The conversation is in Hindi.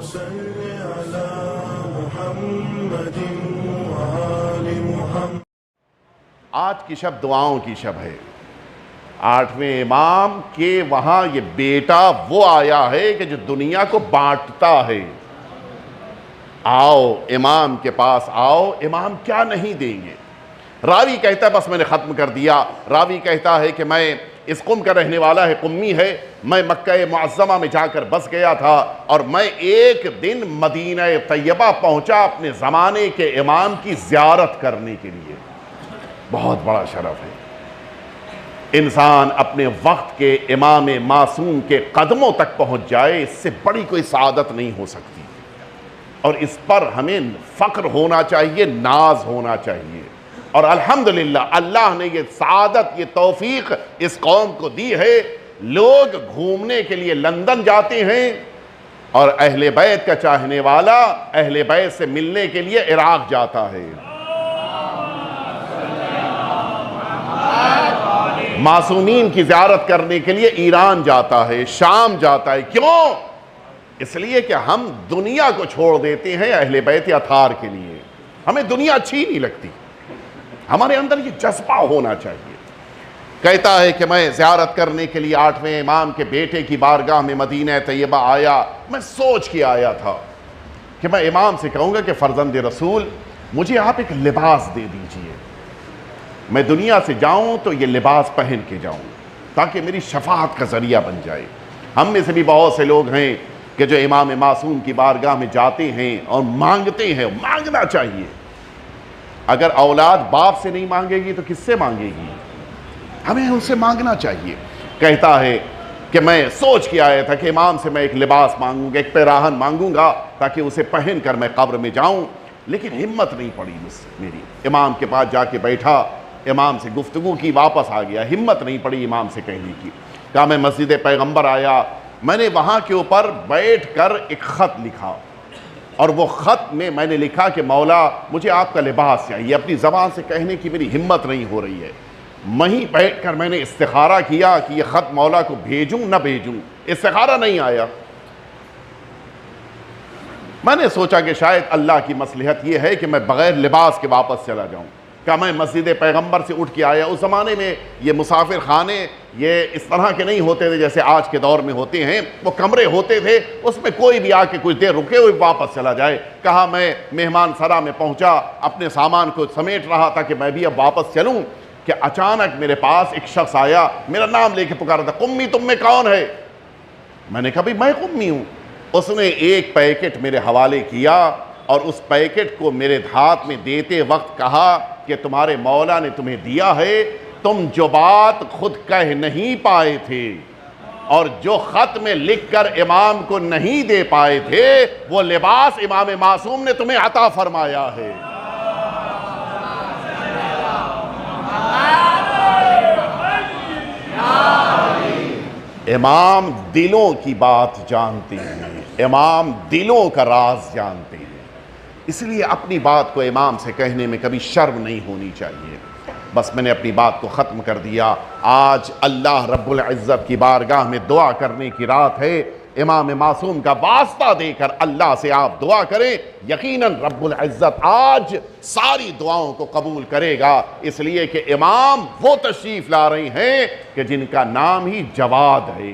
आज की शब दुआओं की शब है। 8वें इमाम के वहां ये बेटा वो आया है कि जो दुनिया को बांटता है। आओ इमाम के पास आओ, इमाम क्या नहीं देंगे। रावी कहता है बस मैंने ख़त्म कर दिया। रावी कहता है कि मैं इस कुम का रहने वाला है, कुम्मी है, मैं मक्का मुअज़्ज़मा में जाकर बस गया था और मैं एक दिन मदीना तैयबा पहुंचा अपने ज़माने के इमाम की ज़ियारत करने के लिए। बहुत बड़ा शरफ है इंसान अपने वक्त के इमाम मासूम के कदमों तक पहुंच जाए, इससे बड़ी कोई सादत नहीं हो सकती। और इस पर हमें फ़ख्र होना चाहिए, नाज होना चाहिए। और अल्हम्दुलिल्लाह अल्लाह ने ये सादत, ये तौफीक इस कौम को दी है। लोग घूमने के लिए लंदन जाते हैं और अहले बैत का चाहने वाला अहले बैत से मिलने के लिए इराक जाता है, मासूमीन की ज़ियारत करने के लिए ईरान जाता है, शाम जाता है। क्यों? इसलिए कि हम दुनिया को छोड़ देते हैं अहले बैत अतार के लिए। हमें दुनिया अच्छी नहीं लगती, हमारे अंदर ये जज्बा होना चाहिए। कहता है कि मैं ज़ियारत करने के लिए 8वें इमाम के बेटे की बारगाह में मदीना तैयबा आया। मैं सोच के आया था कि मैं इमाम से कहूँगा कि फ़र्जंद रसूल मुझे आप एक लिबास दे दीजिए, मैं दुनिया से जाऊं तो ये लिबास पहन के जाऊं ताकि मेरी शफाअत का ज़रिया बन जाए। हम में से भी बहुत से लोग हैं कि जो इमाम मासूम की बारगाह में जाते हैं और मांगते हैं। मांगना चाहिए। अगर औलाद बाप से नहीं मांगेगी तो किससे मांगेगी? हमें उनसे मांगना चाहिए। कहता है कि मैं सोच के आया था कि इमाम से मैं एक लिबास मांगूंगा, एक पैराहन मांगूंगा ताकि उसे पहन कर मैं कब्र में जाऊं, लेकिन हिम्मत नहीं पड़ी मुझसे मेरी। इमाम के पास जाके बैठा, इमाम से गुफ्तगू की, वापस आ गया। हिम्मत नहीं पड़ी इमाम से कहने की। कहा मैं मस्जिद पैगंबर आया, मैंने वहाँ के ऊपर बैठ कर एक ख़त लिखा और वो ख़त में मैंने लिखा कि मौला मुझे आपका लिबास चाहिए। अपनी ज़बान से कहने की मेरी हिम्मत नहीं हो रही है। वहीं बैठ कर मैंने इस्तिखारा किया कि ये ख़त मौला को भेजूँ न भेजूँ। इस्तिखारा नहीं आया। मैंने सोचा कि शायद अल्लाह की मसलहत ये है कि मैं बग़ैर लिबास के वापस चला जाऊँ। क्या मैं मस्जिद पैगंबर से उठ के आया। उस ज़माने में ये मुसाफिर खाने ये इस तरह के नहीं होते थे जैसे आज के दौर में होते हैं। वो कमरे होते थे, उसमें कोई भी आके कुछ देर रुके हुए वापस चला जाए। कहा मैं मेहमान सरा में पहुंचा, अपने सामान को समेट रहा था कि मैं भी अब वापस चलूं कि अचानक मेरे पास एक शख्स आया, मेरा नाम लेके पुकारा था, कुम्मी तुम में कौन है? मैंने कहा भाई मैं कुम्मी हूँ। उसने एक पैकेट मेरे हवाले किया और उस पैकेट को मेरे हाथ में देते वक्त कहा कि तुम्हारे मौला ने तुम्हें दिया है, तुम जो बात खुद कह नहीं पाए थे और जो ख़त में लिखकर इमाम को नहीं दे पाए थे, वो लिबास इमाम मासूम ने तुम्हें अता फरमाया है। इमाम दिलों की बात जानते हैं, इमाम दिलों का राज जानते हैं। इसलिए अपनी बात को इमाम से कहने में कभी शर्म नहीं होनी चाहिए। बस मैंने अपनी बात को ख़त्म कर दिया। आज अल्लाह रब्बुल इज़्ज़त की बारगाह में दुआ करने की रात है। इमाम मासूम का वास्ता देकर अल्लाह से आप दुआ करें, यकीनन रब्बुल इज़्ज़त आज सारी दुआओं को कबूल करेगा। इसलिए कि इमाम वो तशरीफ़ ला रहे हैं कि जिनका नाम ही जवाद है।